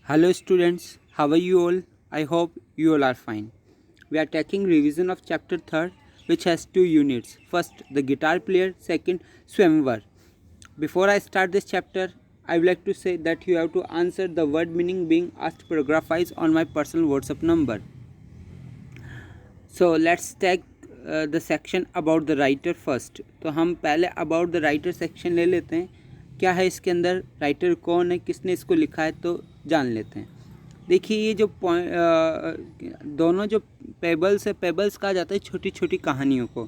Hello students, how are you all? I hope you all are fine. We are taking revision of chapter 3rd which has 2 units. First the guitar player, second swimwear. Before I start this chapter, I would like to say that you have to answer the word meaning being asked paragraphize on my personal WhatsApp number. So let's take the section about the writer first. तो हम पहले about the writer section ले लेते हैं. क्या है इसके अंदर, राइटर कौन है, किसने इसको लिखा है, तो जान लेते हैं. देखिए ये जो दोनों जो पेबल्स है, पेबल्स कहा जाता है छोटी छोटी कहानियों को.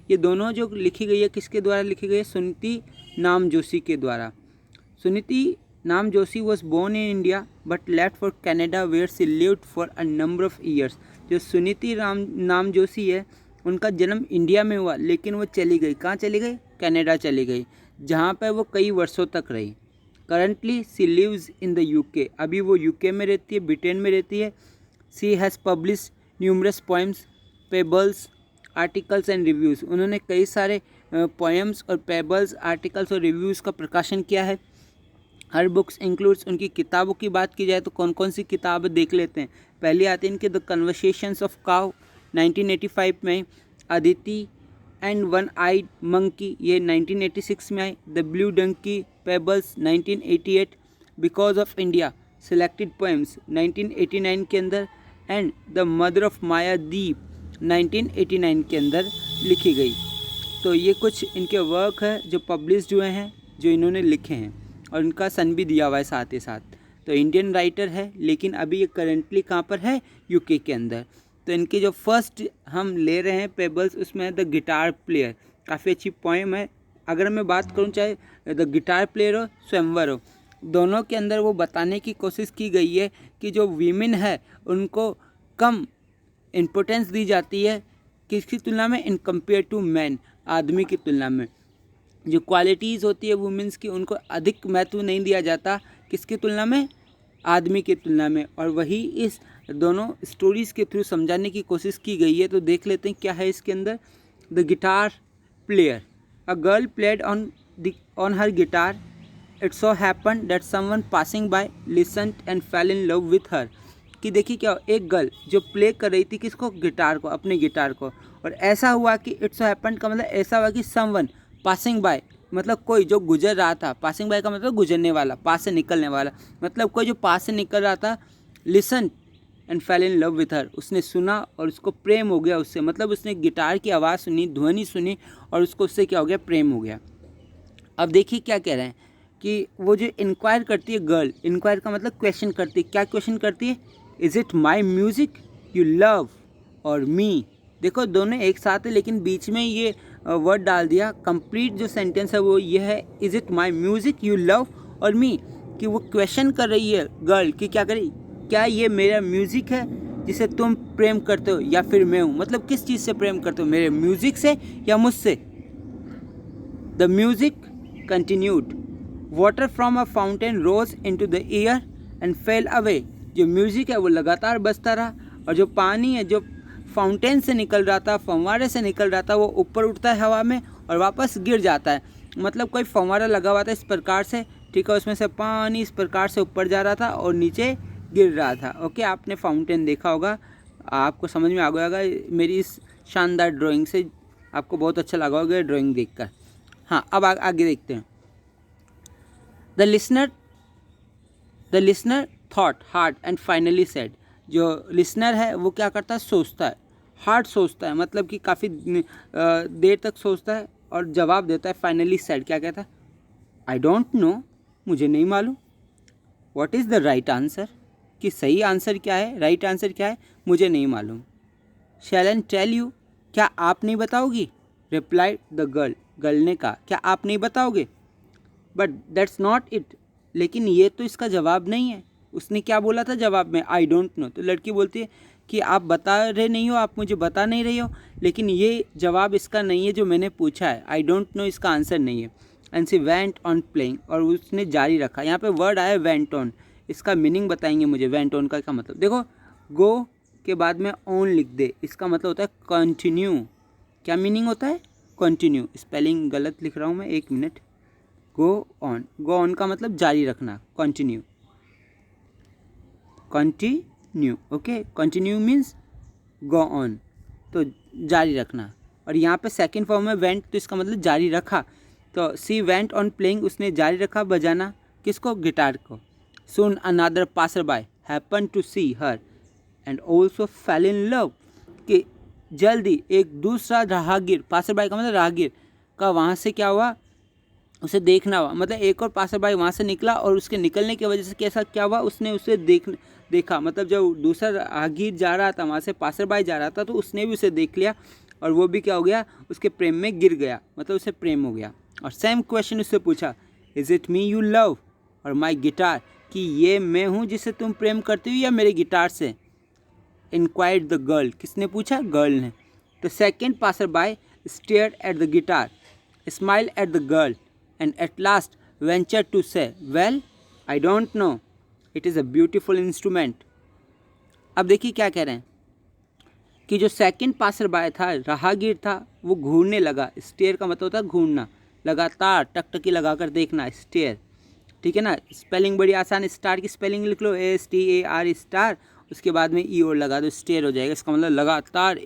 ये दोनों जो लिखी गई है किसके द्वारा लिखी गई है, सुनीति नामजोशी के द्वारा. Suniti Namjoshi was born in India but left for Canada where she lived for a number of years. जो सुनीति नामजोशी है उनका जन्म इंडिया में हुआ लेकिन वो चली गई. कहाँ चली गई? कनाडा चली गई, जहाँ पर वो कई वर्षों तक रही. Currently she lives in the UK. अभी वो यूके में रहती है, ब्रिटेन में रहती है. She has publish numerous poems, pebbles, articles and reviews. उन्होंने कई सारे पोएम्स और पेबल्स, आर्टिकल्स और रिव्यूज़ का प्रकाशन किया है. Her books includes. उनकी किताबों की बात की जाए तो कौन कौन सी किताबें देख लेते हैं. पहली आती है इनके द कन्वर्सेशंस ऑफ काउ 1985 में. Aditi and one eyed monkey ये 1986 में आई. The blue donkey pebbles 1988. Because of India selected poems 1989 के अंदर. And the mother of Maya Deep 1989 के अंदर लिखी गई. तो ये कुछ इनके वर्क है जो पब्लिश्ड हुए हैं, जो इन्होंने लिखे हैं, और इनका सन भी दिया हुआ है साथ ही साथ. तो इंडियन राइटर है लेकिन अभी ये करेंटली कहाँ पर है, यूके के अंदर. तो इनके जो फर्स्ट हम ले रहे हैं पेबल्स, उसमें है द गिटार प्लेयर. काफ़ी अच्छी पोएम है. अगर मैं बात करूँ चाहे द गिटार प्लेयर हो, स्वयंवर हो, दोनों के अंदर वो बताने की कोशिश की गई है कि जो वीमेन है उनको कम इम्पोर्टेंस दी जाती है किसकी तुलना में, इन कंपेयर टू मैन, आदमी की तुलना में. जो क्वालिटीज़ होती है वुमेंस की उनको अधिक महत्व नहीं दिया जाता, किसकी तुलना में, आदमी की तुलना में. और वही इस दोनों स्टोरीज़ के थ्रू समझाने की कोशिश की गई है. तो देख लेते हैं क्या है इसके अंदर. The guitar player. A girl played on her guitar. It so happen that someone passing by listened and fail in love with her. कि देखिए क्या, एक गर्ल जो प्ले कर रही थी किसको, गिटार को, अपने गिटार को. और ऐसा हुआ कि इट सो हैपन का मतलब ऐसा हुआ कि समवन पासिंग बाय मतलब कोई जो गुजर रहा था. पासिंग बाय का मतलब गुजरने वाला, पास से निकलने वाला, मतलब कोई जो पास से निकल रहा था. Listen and fail in love with her. उसने सुना और उसको प्रेम हो गया उससे. मतलब उसने गिटार की आवाज़ सुनी, ध्वनि सुनी, और उसको उससे क्या हो गया, प्रेम हो गया. अब देखिए क्या कह रहे हैं कि वो जो इंक्वायर करती है गर्ल, इंक्वायर का मतलब क्वेश्चन करती है. क्या क्वेश्चन करती है? Is it my music you love और मी. देखो दोनों एक साथ है लेकिन बीच में ये वर्ड डाल दिया. कंप्लीट जो सेंटेंस है वो ये है, is it my music you love और मी. कि वो क्वेश्चन कर रही है गर्ल कि क्या करी, क्या ये मेरा म्यूज़िक है जिसे तुम प्रेम करते हो या फिर मैं हूँ. मतलब किस चीज़ से प्रेम करते हो, मेरे म्यूज़िक से या मुझसे. The music continued. Water from a fountain rose into the air and fail away. जो म्यूज़िक है वो लगातार बजता रहा, और जो पानी है जो फाउंटेन से निकल रहा था, फव्वारे से निकल रहा था, वो ऊपर उठता है हवा में और वापस गिर जाता है. मतलब कोई फव्वारा लगा हुआ था इस प्रकार से, ठीक है, उसमें से पानी इस प्रकार से ऊपर जा रहा था और नीचे गिर रहा था. ओके, आपने फाउंटेन देखा होगा, आपको समझ में आ गया होगा. मेरी इस शानदार ड्राइंग से आपको बहुत अच्छा लगा होगा ड्राइंग देखकर. हाँ, अब आगे देखते हैं. The listener thought hard and finally said. जो लिसनर है वो क्या करता है, सोचता है. हार्ड सोचता है मतलब कि काफ़ी देर तक सोचता है और जवाब देता है. फाइनली सेड क्या कहता है, आई डोंट नो, मुझे नहीं मालूम. What is the right answer, कि सही आंसर क्या है, राइट आंसर क्या है, मुझे नहीं मालूम. शैल एन टेल यू, क्या आप नहीं बताओगी. Replied the girl. गर्ल ने कहा, क्या आप नहीं बताओगे. But that's not it. लेकिन ये तो इसका जवाब नहीं है. उसने क्या बोला था जवाब में, आई डोंट नो. तो लड़की बोलती है कि आप बता रहे नहीं हो, आप मुझे बता नहीं रही हो, लेकिन ये जवाब इसका नहीं है जो मैंने पूछा है. आई डोंट नो इसका आंसर नहीं है. And she went on playing. और उसने जारी रखा. यहाँ पे वर्ड आया वेंट ऑन. इसका मीनिंग बताएंगे मुझे. वेंट ऑन का क्या मतलब, देखो गो के बाद में ऑन लिख दे, इसका मतलब होता है कंटिन्यू. क्या मीनिंग होता है, कंटिन्यू. स्पेलिंग गलत लिख रहा हूँ मैं, एक minute. Go on, go on का मतलब जारी रखना, continue. Continue, okay, continue means go on, तो जारी रखना। और यहाँ पे सेकंड फॉर्म में वेंट, तो इसका मतलब जारी रखा, तो सी वेंट ऑन प्लेइंग, उसने जारी रखा बजाना, किसको, गिटार को। Soon another passer by happen to see her and also fell in love, कि जल्दी एक दूसरा राहगीर, पासर बाय का मतलब राहगीर का, वहाँ से क्या हुआ, उसे देखना हुआ, मतलब एक और पासर बाई वहाँ से निकला और उसके निकलने की वजह से कैसा क्या हुआ, उसने उसे देखा, मतलब जब दूसरा राहगीर जा रहा था वहाँ से पासर बाई जा रहा था, तो उसने भी उसे देख लिया और वो भी क्या हो गया, उसके प्रेम में गिर गया, मतलब उसे प्रेम हो गया। और सेम क्वेश्चन उससे पूछा, is it me you love और माई गिटार, कि ये मैं हूँ जिसे तुम प्रेम करती हो या मेरे गिटार से। इंक्वायर्ड द गर्ल, किसने पूछा, गर्ल ने। The second passer by stared at the guitar, smile at the girl and at last ventured to say, well, I don't know, it is a beautiful instrument। अब देखिए क्या कह रहे हैं कि जो सेकंड पासर बाय था, राहगीर था, वो घूरने लगा। स्टेयर का मतलब होता है घूरना, लगातार टकटकी लगाकर देखना, स्टेयर, ठीक है ना। स्पेलिंग बड़ी आसान, स्टार की स्पेलिंग लिख लो, STAR स्टार, उसके बाद में ई और लगा दो, स्टेयर हो जाएगा। इसका मतलब लगातार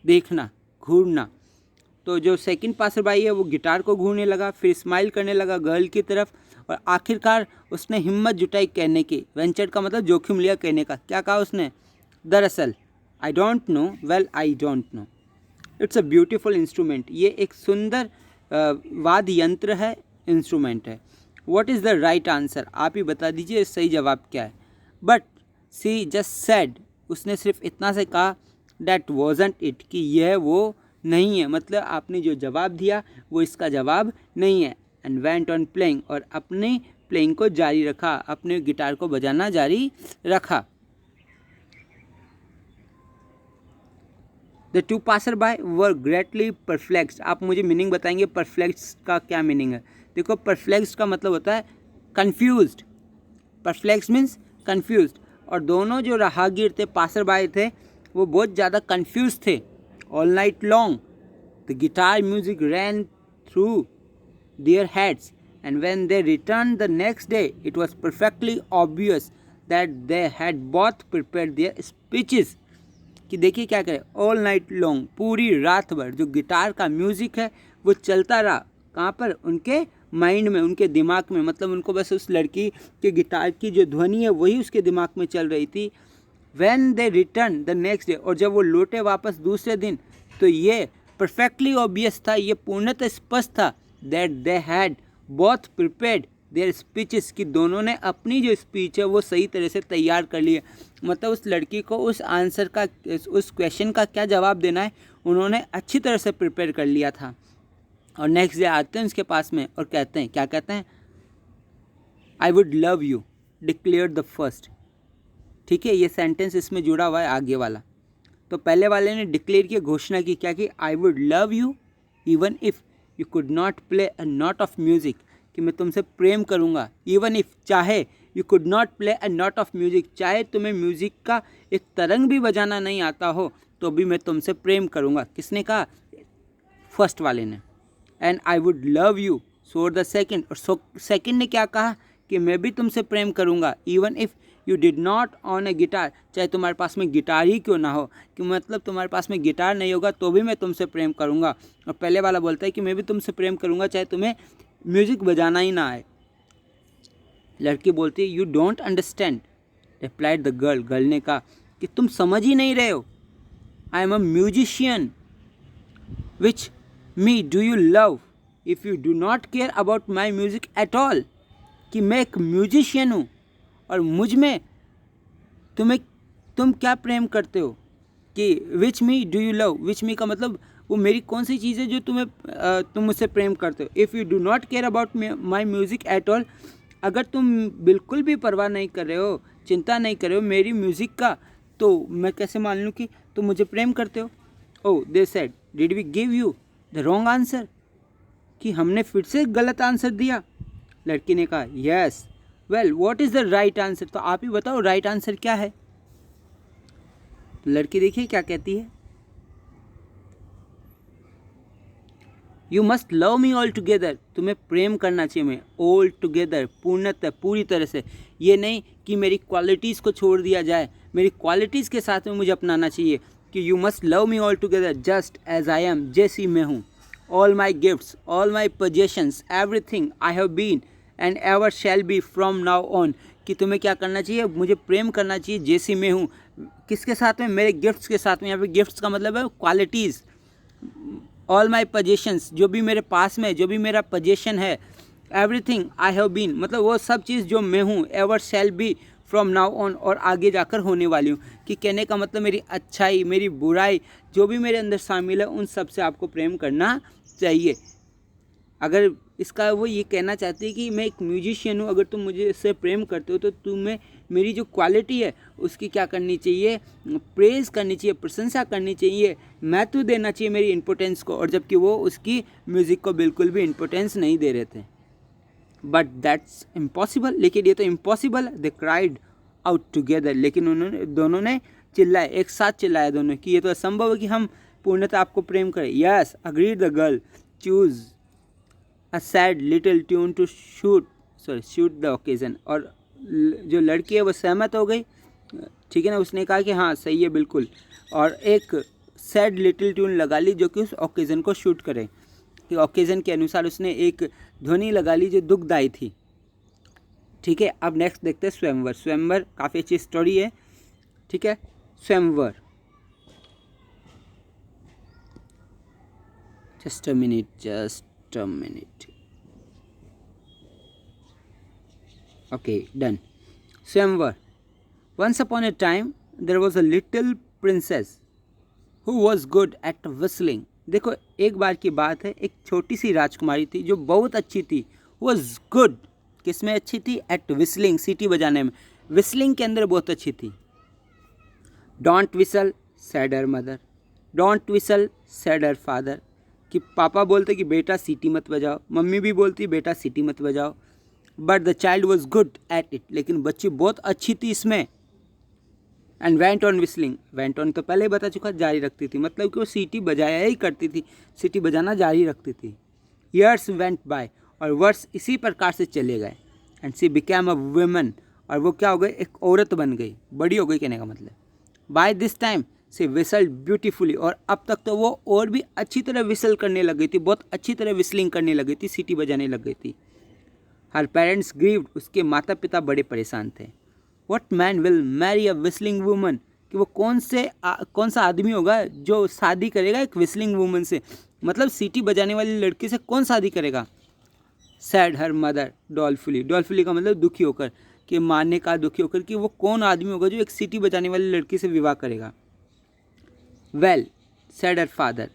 देखना, घूरना। तो जो सेकंड पासर बाई है वो गिटार को घूरने लगा, फिर स्माइल करने लगा गर्ल की तरफ, और आखिरकार उसने हिम्मत जुटाई कहने की, वेंचर का मतलब जोखिम लिया कहने का। क्या कहा उसने, दरअसल, आई don't no, well I don't no, it's a beautiful instrument, ये एक सुंदर वाद्य यंत्र है, इंस्ट्रूमेंट है। What is the right answer, आप ही बता दीजिए सही जवाब क्या है। बट सी जस्ट सेड, उसने सिर्फ इतना से कहा, दैट वॉजंट इट, कि यह वो नहीं है, मतलब आपने जो जवाब दिया वो इसका जवाब नहीं है। एंड वेंट ऑन प्लेइंग, और अपने प्लेइंग को जारी रखा, अपने गिटार को बजाना जारी रखा। The two passer by were greatly perplexed, आप मुझे मीनिंग बताएंगे परफ्लेक्स्ड का क्या मीनिंग है। देखो परफ्लेक्स्ड का मतलब होता है कन्फ्यूज्ड, परफ्लेक्स्ड मीन्स कन्फ्यूज्ड, और दोनों जो राहगीर थे, पासर बाय थे, वो बहुत ज़्यादा कन्फ्यूज थे। All night long, the guitar music ran through their heads, and when they returned the next day, it was perfectly obvious that they had both prepared their speeches। कि देखिए क्या करें, all night long, पूरी रात भर जो guitar का music है वो चलता रहा, कहाँ पर, उनके माइंड में, उनके दिमाग में, मतलब उनको बस उस लड़की के गिटार की जो ध्वनि है वही उसके दिमाग में चल रही थी। When they returned the next day, और जब वो लौटे वापस दूसरे दिन, तो ये परफेक्टली ऑब्वियस था, ये पूर्णतः स्पष्ट था, that they had both prepared their speeches, कि दोनों ने अपनी जो स्पीच है वो सही तरह से तैयार कर ली है। मतलब उस लड़की को उस आंसर का, उस क्वेश्चन का क्या जवाब देना है, उन्होंने अच्छी तरह से प्रिपेयर कर लिया था। और नेक्स्ट डे आते हैं उसके पास में और कहते हैं, क्या कहते हैं, I would love you declare the first, ठीक है, ये सेंटेंस इसमें जुड़ा हुआ है आगे वाला। तो पहले वाले ने डिक्लेयर की, घोषणा की, क्या कि I would love you even if you could not play a note of music, कि मैं तुमसे प्रेम करूँगा, इवन इफ़, चाहे, you could not play a note of music, चाहे तुम्हें म्यूज़िक का एक तरंग भी बजाना नहीं आता हो तो भी मैं तुमसे प्रेम करूँगा। किसने कहा, फर्स्ट वाले ने। And I would love you so the second, और सेकेंड ने क्या कहा कि मैं भी तुमसे प्रेम करूँगा, even if you did not on a guitar, चाहे तुम्हारे पास में गिटार ही क्यों ना हो, कि मतलब तुम्हारे पास में गिटार नहीं होगा तो भी मैं तुमसे प्रेम करूँगा। और पहले वाला बोलता है कि मैं भी तुमसे प्रेम करूँगा चाहे तुम्हें म्यूज़िक बजाना ही ना आए। लड़की बोलती है, you don't understand, replied the girl, girl ने कहा कि तुम समझ ही नहीं रहे हो, I am a musician, which me do you love if you do not care about my music at all, कि मैं एक म्यूजिशियन हूँ और मुझ में तुम क्या प्रेम करते हो, कि विच मी डू यू लव, विच मी का मतलब वो मेरी कौन सी चीज़ है जो तुम मुझसे प्रेम करते हो। If you do not care about my music at all, अगर तुम बिल्कुल भी परवाह नहीं कर रहे हो, चिंता नहीं कर रहे हो मेरी म्यूज़िक का, तो मैं कैसे मान लूँ कि तुम मुझे प्रेम करते हो। Oh they said, did we give you the wrong answer, कि हमने फिर से गलत आंसर दिया। लड़की ने कहा, yes, well what is the right answer, तो आप ही बताओ राइट आंसर क्या है। लड़की देखिए क्या कहती है, you must love me all together, तुम्हें प्रेम करना चाहिए मैं, ऑल टुगेदर, पूर्णतः, पूरी तरह से। ये नहीं कि मेरी क्वालिटीज़ को छोड़ दिया जाए, मेरी क्वालिटीज़ के साथ में मुझे अपनाना चाहिए कि you must love me all together just as I am, जैसी मैं हूँ। All my gifts, all my possessions, everything I have been and ever shall be from now on, कि तुम्हें क्या करना चाहिए, मुझे प्रेम करना चाहिए जैसी मैं हूँ। किसके साथ में? मेरे गिफ्ट्स के साथ में। यहाँ पे गिफ्ट्स का मतलब है क्वालिटीज़। ऑल माई पोजेशंस, जो भी मेरे पास में, जो भी मेरा पोजेशन है। एवरीथिंग आई हैव बीन, मतलब वो सब चीज़ जो मैं हूँ। Ever shall be from now on, और आगे जाकर होने वाली हूँ। कि कहने का मतलब मेरी अच्छाई, मेरी बुराई, जो भी मेरे अंदर शामिल है, उन सब से आपको प्रेम करना चाहिए। अगर इसका वो ये कहना चाहती है कि मैं एक म्यूजिशियन हूँ, अगर तुम मुझे इससे प्रेम करते हो तो तुम्हें मेरी जो क्वालिटी है उसकी क्या करनी चाहिए, प्रेज़ करनी चाहिए, प्रशंसा करनी चाहिए, महत्व देना चाहिए मेरी इम्पोर्टेंस को। और जबकि वो उसकी म्यूज़िक को बिल्कुल भी इम्पोर्टेंस नहीं दे रहे थे। बट दैट्स इम्पॉसिबल, लेकिन ये तो इम्पॉसिबल। दे क्राइड आउट टुगेदर, लेकिन उन्होंने, दोनों ने चिल्लाए, एक साथ चिल्लाया दोनों, कि ये तो असंभव है कि हम पूर्णतः आपको प्रेम करें। Yes, agreed the girl, choose a sad little tune to suit the occasion. और जो लड़की है वो सहमत हो गई, ठीक है ना, उसने कहा कि हाँ सही है बिल्कुल, और एक सैड लिटिल ट्यून लगा ली जो कि उस ओकेजन को शूट करे। कि ओकेजन के अनुसार उसने एक ध्वनि लगा ली जो दुखदाई थी। ठीक है, अब नेक्स्ट देखते हैं स्वयंवर। स्वयंवर काफ़ी अच्छी स्टोरी है, ठीक है। स्वयंवर, just a minute, okay done. स्वयंवर। Once upon a time there was a little princess who was good at whistling. देखो, एक बार की बात है, एक छोटी सी राजकुमारी थी जो बहुत अच्छी थी। वॉज गुड, किस में अच्छी थी? एट विस्लिंग, सीटी बजाने में। विस्लिंग के अंदर बहुत अच्छी थी। Don't whistle said her mother, don't whistle said her father. कि पापा बोलते कि बेटा सीटी मत बजाओ, मम्मी भी बोलती बेटा सीटी मत बजाओ। But the child was good at it, लेकिन बच्ची बहुत अच्छी थी इसमें। And went on whistling, went on तो पहले ही बता चुका, जारी रखती थी, मतलब कि वो सीटी बजाया ही करती थी, सीटी बजाना जारी रखती थी। ईयर्स वेंट बाय, और वर्ष इसी प्रकार से चले गए। And C became a woman, और वो क्या हो गई? एक औरत बन गई, बड़ी हो गई कहने का मतलब। By this time she whistle beautifully, और अब तक तो वो और भी अच्छी तरह विसल करने लग गई थी, बहुत अच्छी तरह विस्लिंग करने लग गई थी, सीटी बजाने लग गई थी। हर पेरेंट्स ग्रीव्ड, उसके माता पिता बड़े परेशान थे। What man will marry a whistling woman, कि वो कौन सा आदमी होगा जो शादी करेगा एक विस्लिंग वूमन से, मतलब सीटी बजाने वाली लड़की से कौन शादी करेगा। सैड हर मदर डॉलफुली, डॉलफुली का मतलब दुखी होकर, कि माँ ने कहा दुखी होकर कि वो कौन आदमी होगा जो एक सीटी बजाने वाली लड़की से विवाह करेगा। Well sad her father,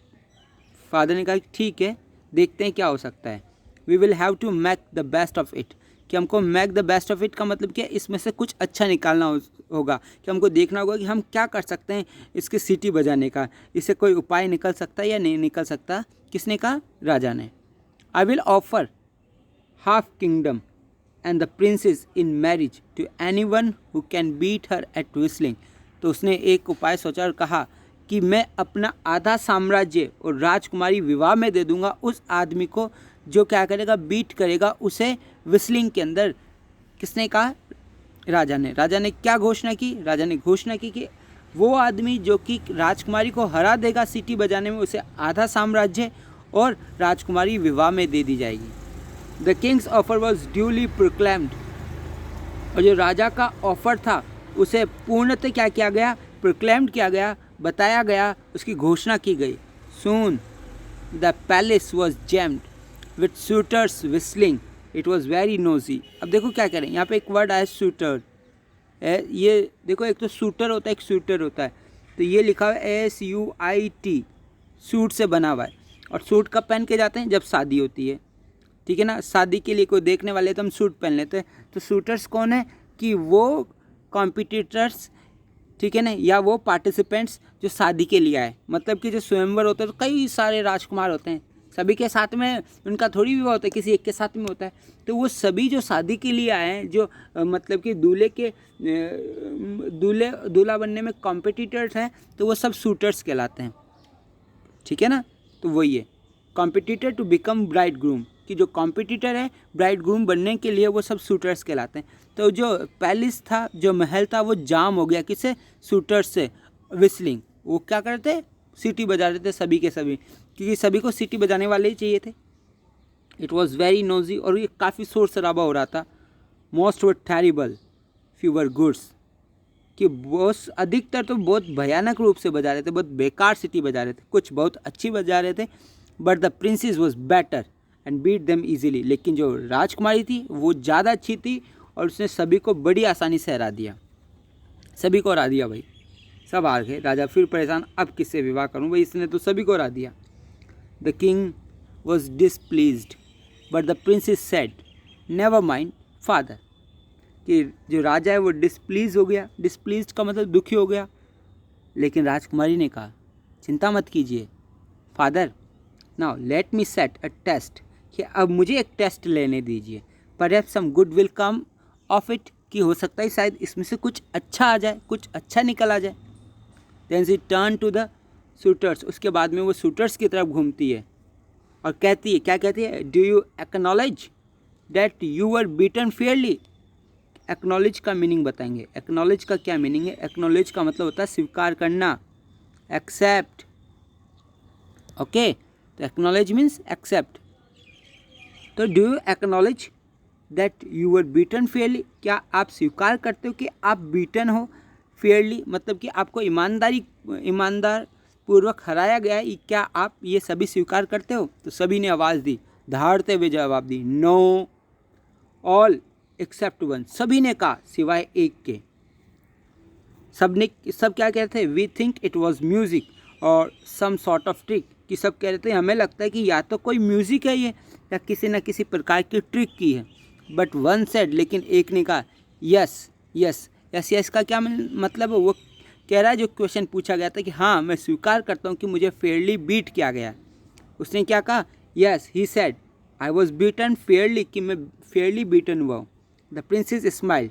father ने कहा ठीक है, देखते हैं क्या हो सकता है। We will have to make the best of it, कि हमको make the best of it का मतलब क्या, इसमें से कुछ अच्छा निकालना होगा, कि हमको देखना होगा कि हम क्या कर सकते हैं इसकी सीटी बजाने का, इससे कोई उपाय निकल सकता है या नहीं निकल सकता। किसने कहा? राजा ने। I will offer half kingdom and the princess in marriage to anyone who can beat her at whistling. तो उसने एक उपाय सोचा और कहा कि मैं अपना आधा साम्राज्य और राजकुमारी विवाह में दे दूंगा उस आदमी को जो क्या करेगा, बीट करेगा उसे विस्लिंग के अंदर। किसने कहा? राजा ने। राजा ने क्या घोषणा की? राजा ने घोषणा की कि वो आदमी जो कि राजकुमारी को हरा देगा सीटी बजाने में, उसे आधा साम्राज्य और राजकुमारी विवाह में दे दी जाएगी। The Kings offer was duly proclaimed, और जो राजा का ऑफर था उसे पूर्णतः क्या किया गया? प्रोक्लेम्ड किया गया, बताया गया, उसकी घोषणा की गई। Soon the palace was jammed with shooters whistling, it was very nosy. अब देखो क्या करें, यहाँ पे एक वर्ड आया शूटर, ये देखो, एक तो शूटर होता है, एक शूटर होता है, तो ये लिखा हुआ है SUIT, सूट से बना हुआ है। और सूट कब पहन के जाते हैं? जब शादी होती है, ठीक है ना। शादी के लिए कोई देखने वाले तो हम सूट पहन लेते हैं। तो शूटर्स कौन है? कि वो कॉम्पिटिटर्स, ठीक है ना, या वो पार्टिसिपेंट्स जो शादी के लिए आए। मतलब कि जो स्वयंवर होता है तो कई सारे राजकुमार होते हैं, सभी के साथ में उनका थोड़ी विवाह होता है, किसी एक के साथ में होता है। तो वो सभी जो शादी के लिए आए हैं, जो मतलब कि दूल्हा बनने में कॉम्पिटिटर्स हैं, तो वो सब शूटर्स कहलाते हैं, ठीक है ना। तो वही है competitor to become bridegroom, कि जो कॉम्पिटिटर है ब्राइड ग्रूम बनने के लिए वो सब शूटर्स कहलाते हैं। तो जो पैलेस था, जो महल था, वो जाम हो गया किससे? शूटर्स से। विस्लिंग, वो क्या करते थे? सीटी बजा रहे थे सभी के सभी, क्योंकि सभी को सीटी बजाने वाले ही चाहिए थे। इट वॉज वेरी नोजी, और ये काफ़ी शोर शराबा हो रहा था। मोस्ट वर टेरिबल, फ्यूवर गुड्स, कि बहुत अधिकतर तो बहुत भयानक रूप से बजा रहे थे, बहुत बेकार सिटी बजा रहे थे। कुछ बहुत अच्छी बजा रहे थे, but the princess was better and beat them easily. लेकिन जो राजकुमारी थी वो ज़्यादा अच्छी थी और उसने सभी को बड़ी आसानी से हरा दिया, सभी को हरा दिया भाई। सब हार गए। राजा फिर परेशान, अब किससे विवाह करूं भाई, इसने तो सभी को हरा दिया। The king was displeased but the princess said never mind father, कि जो राजा है वो डिसप्लीज हो गया। डिसप्लीज का मतलब दुखी हो गया। लेकिन राजकुमारी ने कहा चिंता मत कीजिए father, now let me set a test, कि अब मुझे एक टेस्ट लेने दीजिए। Perhaps some good will come of it, कि हो सकता है शायद इसमें से कुछ अच्छा आ जाए, कुछ अच्छा निकल आ जाए। Then she turn to the suitors, उसके बाद में वो शूटर्स की तरफ घूमती है और कहती है, क्या कहती है? Do you acknowledge that you were beaten Fairlie. Acknowledge का मीनिंग बताएंगे। एक्नॉलेज का क्या मीनिंग है? एक्नॉलेज का मतलब होता है स्वीकार करना, एक्सेप्ट। ओके, तो एक्नॉलेज मीन्स एक्सेप्ट। तो do you acknowledge that you were beaten Fairlie, क्या आप स्वीकार करते हो कि आप बीटन हो? फेयरली मतलब कि आपको ईमानदार पूर्वक हराया गया है, क्या आप ये सभी स्वीकार करते हो? तो सभी ने आवाज़ दी, दहाड़ते हुए जवाब दी, नो ऑल एक्सेप्ट वन, सभी ने कहा सिवाय एक के। सब क्या कहते थे? We think it was music और सम सॉर्ट ऑफ ट्रिक, कि सब कह रहे थे हमें लगता है कि या तो कोई म्यूजिक है ये, या किसी न किसी प्रकार की ट्रिक की है। बट वन सेड, लेकिन एक ने कहा यस यस यस। यस का क्या मतलब है? वो कह रहा है, जो क्वेश्चन पूछा गया था कि हाँ मैं स्वीकार करता हूँ कि मुझे फेयरली बीट किया गया। उसने क्या कहा? Yes he said I was beaten fairly, कि मैं फेयरली बीटन हुआ हूँ। The princess smiled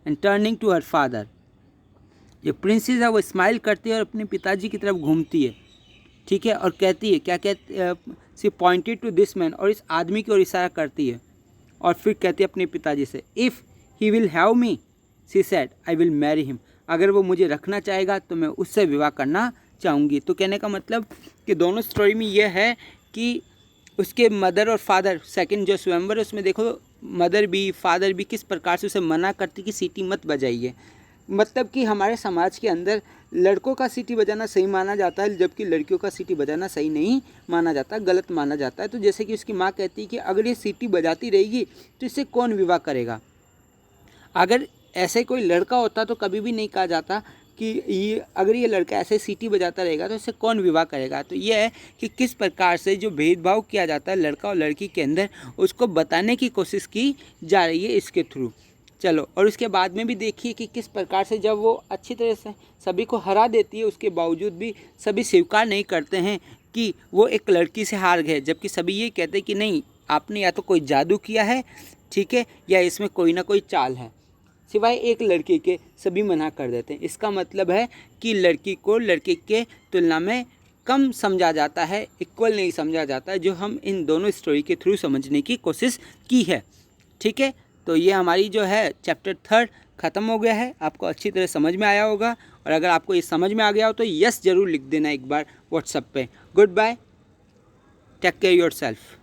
and turning to her father, जो प्रिंसेस है वो स्माइल करती है और अपने पिताजी की तरफ घूमती है, ठीक है, और कहती है, क्या कहती? सी पॉइंटेड टू दिस मैन, और इस आदमी की ओर इशारा करती है, और फिर कहती है अपने पिताजी से, if he will have me she said I will marry him, अगर वो मुझे रखना चाहेगा तो मैं उससे विवाह करना चाहूँगी। तो कहने का मतलब कि दोनों स्टोरी में ये है कि उसके मदर और फादर, सेकंड जो स्वयंवर है उसमें देखो मदर भी फादर भी किस प्रकार से उसे मना करती कि सीटी मत बजाइए। मतलब कि हमारे समाज के अंदर लड़कों का सीटी बजाना सही माना जाता है, जबकि लड़कियों का सीटी बजाना सही नहीं माना जाता, गलत माना जाता है। तो जैसे कि उसकी माँ कहती है कि अगर ये सीटी बजाती रहेगी तो इससे कौन विवाह करेगा। अगर ऐसे कोई लड़का होता तो कभी भी नहीं कहा जाता कि अगर ये लड़का ऐसे सीटी बजाता रहेगा तो इससे कौन विवाह करेगा। तो ये है कि किस प्रकार से जो भेदभाव किया जाता है लड़का और लड़की के अंदर, उसको बताने की कोशिश की जा रही है इसके थ्रू। चलो, और उसके बाद में भी देखिए कि किस प्रकार से जब वो अच्छी तरह से सभी को हरा देती है, उसके बावजूद भी सभी स्वीकार नहीं करते हैं कि वो एक लड़की से हार गए, जबकि सभी ये कहते हैं कि नहीं, आपने या तो कोई जादू किया है, ठीक है, या इसमें कोई ना कोई चाल है। सिवाय एक लड़की के सभी मना कर देते हैं। इसका मतलब है कि लड़की को लड़के के तुलना में कम समझा जाता है, इक्वल नहीं समझा जाता है, जो हम इन दोनों स्टोरी के थ्रू समझने की कोशिश की है, ठीक है। तो ये हमारी जो है चैप्टर 3 ख़त्म हो गया है। आपको अच्छी तरह समझ में आया होगा, और अगर आपको ये समझ में आ गया हो तो यस ज़रूर लिख देना एक बार व्हाट्सएप पे। Goodbye, take care yourself.